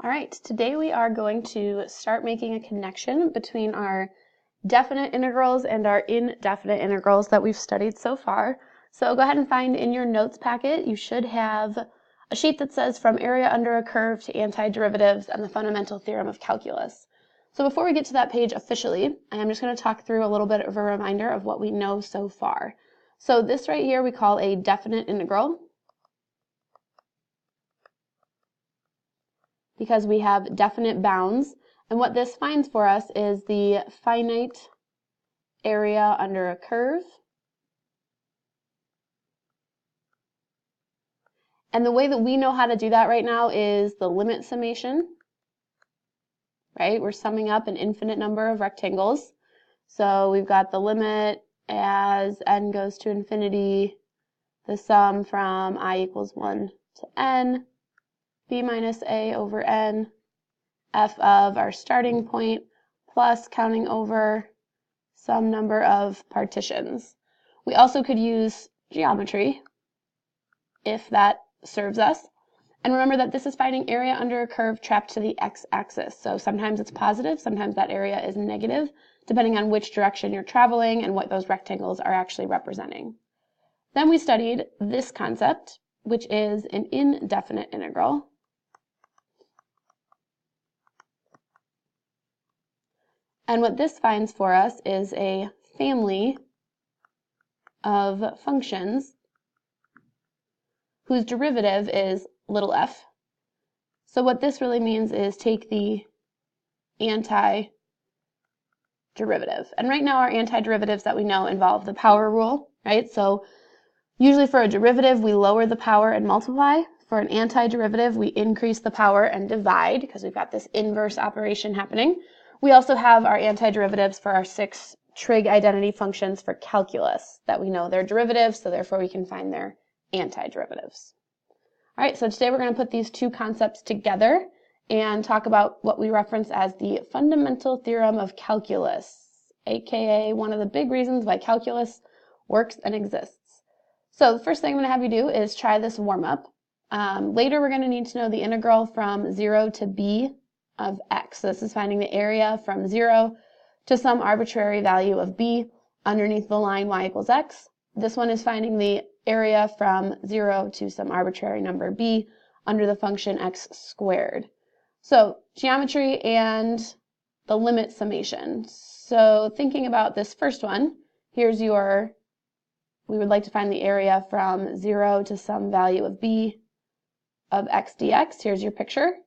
All right, today we are going to start making a connection between our definite integrals and our indefinite integrals that we've studied so far. So go ahead and find in your notes packet, you should have a sheet that says from area under a curve to antiderivatives and the fundamental theorem of calculus. So before we get to that page officially, I'm just going to talk through a little bit of a reminder of what we know so far. So this right here we call a definite integral, because we have definite bounds. And what this finds for us is the finite area under a curve. And the way that we know how to do that right now is the limit summation, right? We're summing up an infinite number of rectangles. So we've got the limit as n goes to infinity, the sum from I equals 1 to n, b minus a over n, f of our starting point, plus counting over some number of partitions. We also could use geometry if that serves us. And remember that this is finding area under a curve trapped to the x-axis. So sometimes it's positive, sometimes that area is negative, depending on which direction you're traveling and what those rectangles are actually representing. Then we studied this concept, which is an indefinite integral. And what this finds for us is a family of functions whose derivative is little f. So what this really means is take the antiderivative. And right now our antiderivatives that we know involve the power rule, right? So usually for a derivative, we lower the power and multiply. For an antiderivative, we increase the power and divide because we've got this inverse operation happening. We also have our antiderivatives for our 6 trig identity functions for calculus that we know their derivatives, so therefore we can find their antiderivatives. All right, so today we're going to put these two concepts together and talk about what we reference as the fundamental theorem of calculus, aka one of the big reasons why calculus works and exists. So the first thing I'm going to have you do is try this warm-up. Later we're going to need to know the integral from 0 to b of x. So this is finding the area from 0 to some arbitrary value of b underneath the line y equals x. This one is finding the area from 0 to some arbitrary number b under the function x squared. So geometry and the limit summation. So thinking about this first one, we would like to find the area from 0 to some value of b of x dx. Here's your picture.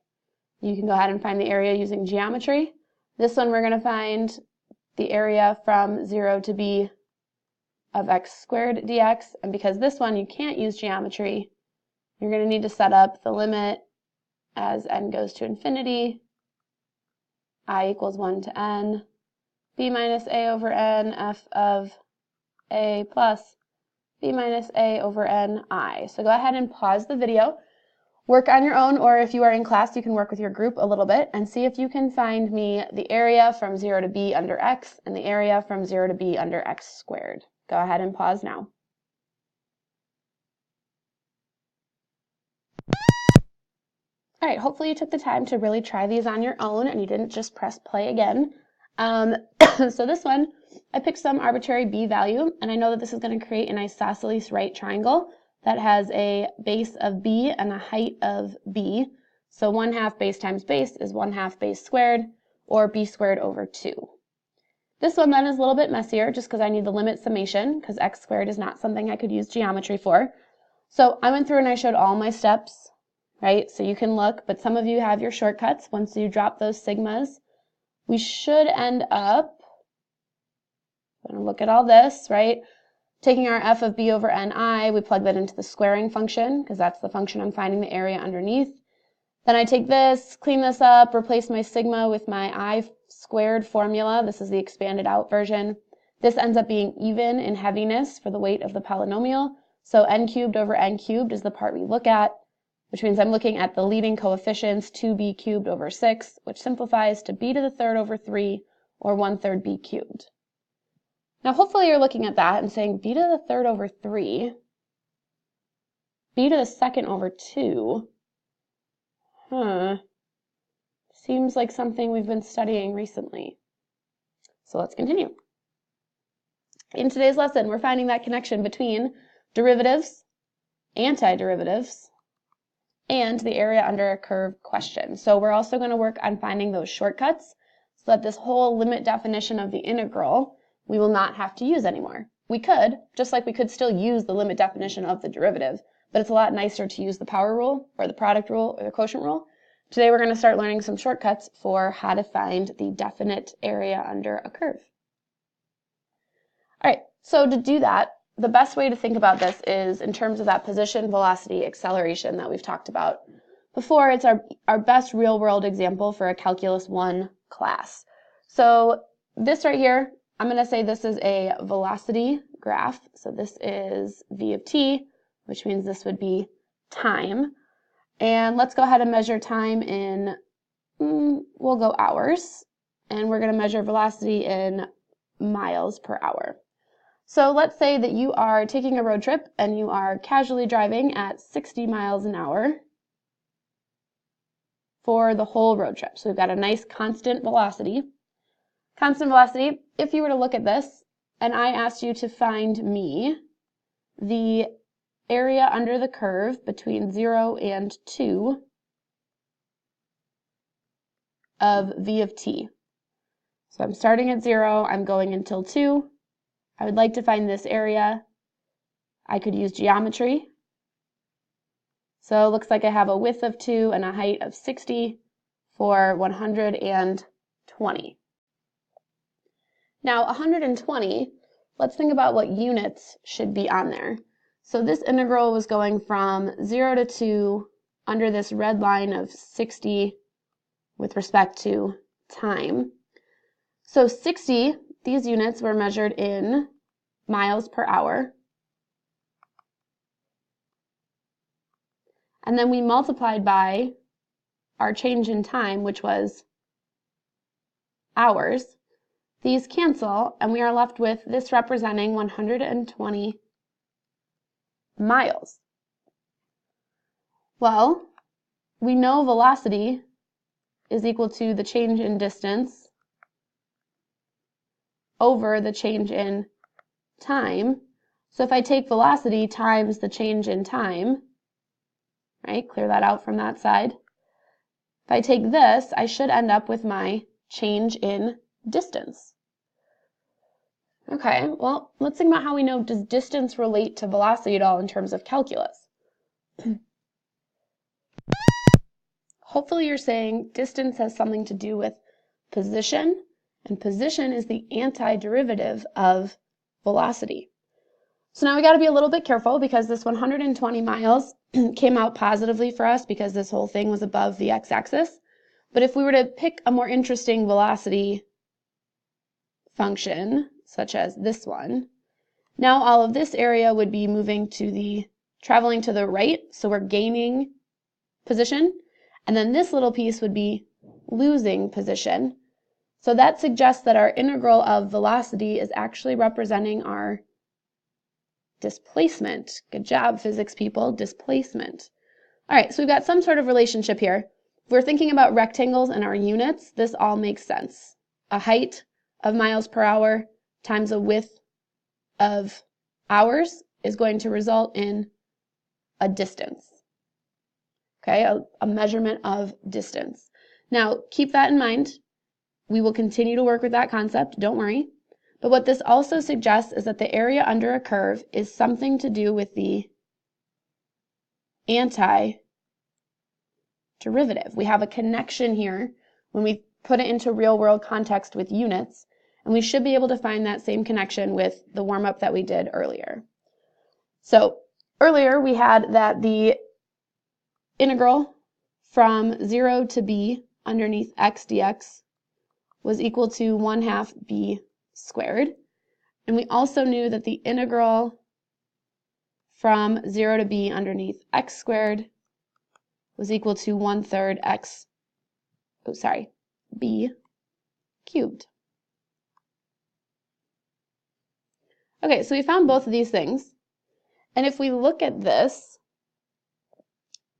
You can go ahead and find the area using geometry. This one we're going to find the area from 0 to b of x squared dx. And because this one you can't use geometry, you're going to need to set up the limit as n goes to infinity, I equals 1 to n, b minus a over n, f of a plus b minus a over n I. So go ahead and pause the video. Work on your own, or if you are in class, you can work with your group a little bit and see if you can find me the area from 0 to b under x and the area from 0 to b under x squared. Go ahead and pause now. All right, hopefully you took the time to really try these on your own and you didn't just press play again. So this one, I picked some arbitrary b value, and I know that this is going to create an isosceles right triangle that has a base of b and a height of b. So 1/2 base times base is 1/2 base squared, or b squared over 2. This one then is a little bit messier just because I need the limit summation, because x squared is not something I could use geometry for. So I went through and I showed all my steps, right? So you can look, but some of you have your shortcuts. Once you drop those sigmas, we should end up, I'm going to look at all this, right? Taking our f of b over ni, we plug that into the squaring function, because that's the function I'm finding the area underneath. Then I take this, clean this up, replace my sigma with my I squared formula. This is the expanded out version. This ends up being even in heaviness for the weight of the polynomial. So n cubed over n cubed is the part we look at, which means I'm looking at the leading coefficients, 2b cubed over 6, which simplifies to b to the third over 3, or 1/3 b cubed. Now hopefully you're looking at that and saying b to the third over 3, b to the second over 2, Seems like something we've been studying recently. So let's continue. In today's lesson, we're finding that connection between derivatives, antiderivatives, and the area under a curve question. So we're also going to work on finding those shortcuts so that this whole limit definition of the integral we will not have to use anymore. We could, just like we could still use the limit definition of the derivative, but it's a lot nicer to use the power rule or the product rule or the quotient rule. Today we're going to start learning some shortcuts for how to find the definite area under a curve. All right, so to do that, the best way to think about this is in terms of that position, velocity, acceleration that we've talked about before. It's our best real-world example for a Calculus 1 class. So this right here, I'm going to say this is a velocity graph. So this is v of t, which means this would be time. And let's go ahead and measure time in, we'll go hours. And we're going to measure velocity in miles per hour. So let's say that you are taking a road trip and you are casually driving at 60 miles an hour for the whole road trip. So we've got a nice constant velocity. Constant velocity, if you were to look at this and I asked you to find me the area under the curve between 0 and 2 of v of t. So I'm starting at 0, I'm going until 2. I would like to find this area. I could use geometry. So it looks like I have a width of 2 and a height of 60 for 120. Now 120, let's think about what units should be on there. So this integral was going from 0 to 2 under this red line of 60 with respect to time. So 60, these units were measured in miles per hour. And then we multiplied by our change in time, which was hours. These cancel, and we are left with this representing 120 miles. Well, we know velocity is equal to the change in distance over the change in time. So if I take velocity times the change in time, right, clear that out from that side. If I take this, I should end up with my change in distance. Okay, well, let's think about how we know, does distance relate to velocity at all in terms of calculus? Hopefully you're saying distance has something to do with position, and position is the antiderivative of velocity. So now we got to be a little bit careful because this 120 miles came out positively for us because this whole thing was above the x-axis. But if we were to pick a more interesting velocity function, such as this one, now all of this area would be traveling to the right, so we're gaining position, and then this little piece would be losing position. So that suggests that our integral of velocity is actually representing our displacement. Good job, physics people, displacement. All right, so we've got some sort of relationship here. If we're thinking about rectangles and our units, this all makes sense. A height of miles per hour times a width of hours is going to result in a distance. Okay, a measurement of distance. Now, keep that in mind. We will continue to work with that concept, don't worry. But what this also suggests is that the area under a curve is something to do with the antiderivative. We have a connection here when we put it into real-world context with units, and we should be able to find that same connection with the warm-up that we did earlier. So earlier we had that the integral from 0 to b underneath x dx was equal to 1/2 b squared. And we also knew that the integral from 0 to b underneath x squared was equal to 1/3 b cubed. Okay, so we found both of these things. And if we look at this,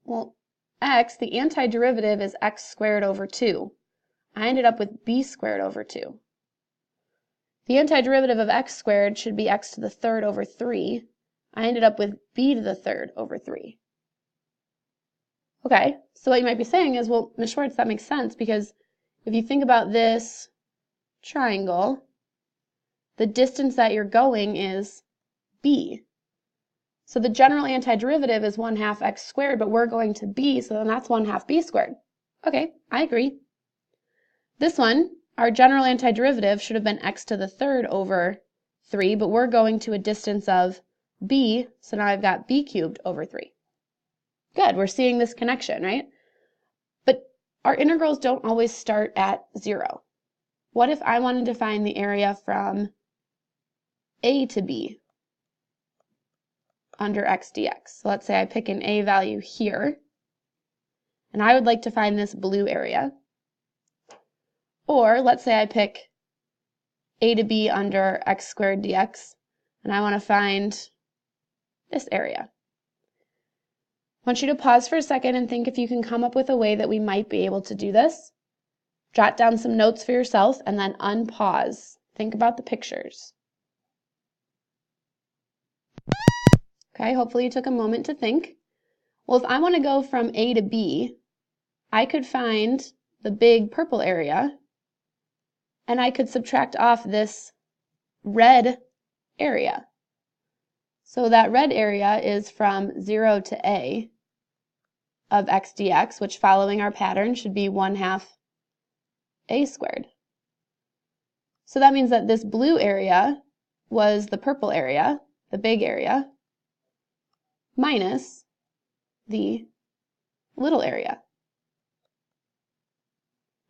well, x, the antiderivative is x squared over 2. I ended up with b squared over 2. The antiderivative of x squared should be x to the third over 3. I ended up with b to the third over 3. Okay, so what you might be saying is, well, Ms. Schwartz, that makes sense, because if you think about this triangle, the distance that you're going is b. So the general antiderivative is 1/2 x squared, but we're going to b, so then that's 1/2 b squared. Okay, I agree. This one, our general antiderivative should have been x to the third over 3, but we're going to a distance of b, so now I've got b cubed over 3. Good, we're seeing this connection, right? But our integrals don't always start at 0. What if I wanted to find the area from a to b under x dx? So let's say I pick an a value here, and I would like to find this blue area. Or let's say I pick a to b under x squared dx, and I want to find this area. I want you to pause for a second and think if you can come up with a way that we might be able to do this. Jot down some notes for yourself and then unpause. Think about the pictures. Okay, hopefully you took a moment to think. Well, if I want to go from a to b, I could find the big purple area, and I could subtract off this red area. So that red area is from 0 to a of x dx, which following our pattern should be 1/2 a squared. So that means that this blue area was the purple area, the big area, minus the little area.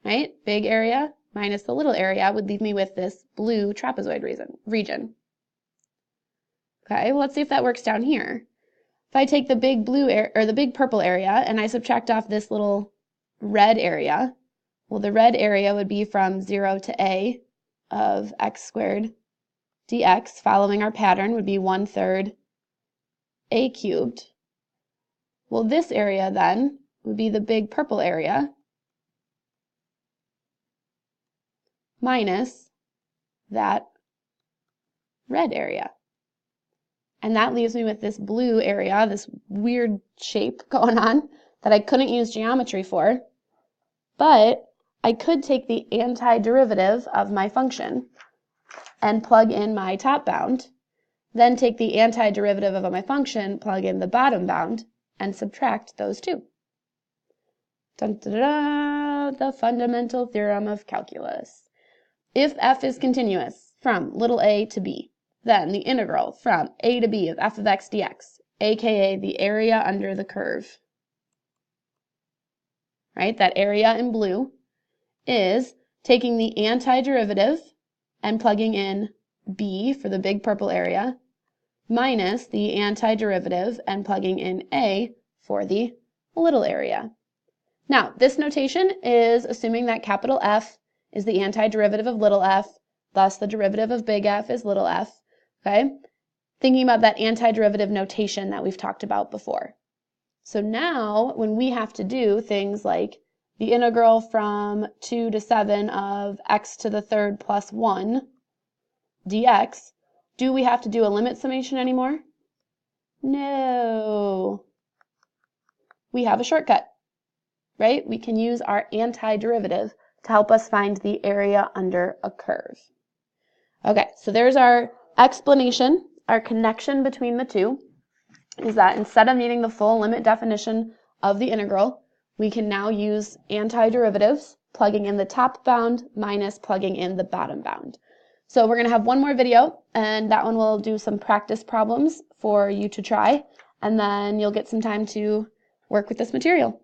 Right? Big area minus the little area would leave me with this blue trapezoid region. Okay, well, let's see if that works down here. If I take the big blue or the big purple area and I subtract off this little red area, well, the red area would be from 0 to a of x squared dx, following our pattern, would be 1/3 a cubed. Well, this area then would be the big purple area minus that red area. And that leaves me with this blue area, this weird shape going on that I couldn't use geometry for, but I could take the antiderivative of my function and plug in my top bound, then take the antiderivative of my function, plug in the bottom bound, and subtract those two. Dun, da, da, da, the fundamental theorem of calculus. If f is continuous from little a to b, then the integral from a to b of f of x dx, aka the area under the curve, right, that area in blue, is taking the antiderivative and plugging in b for the big purple area, minus the antiderivative and plugging in a for the little area. Now, this notation is assuming that capital F is the antiderivative of little f, thus the derivative of big F is little f, okay? Thinking about that antiderivative notation that we've talked about before. So now, when we have to do things like the integral from 2 to 7 of x to the third plus 1 dx, do we have to do a limit summation anymore? No. We have a shortcut, right? We can use our antiderivative to help us find the area under a curve. Okay, so there's our explanation. Our connection between the two is that instead of needing the full limit definition of the integral, we can now use antiderivatives, plugging in the top bound minus plugging in the bottom bound. So we're going to have one more video, and that one will do some practice problems for you to try, and then you'll get some time to work with this material.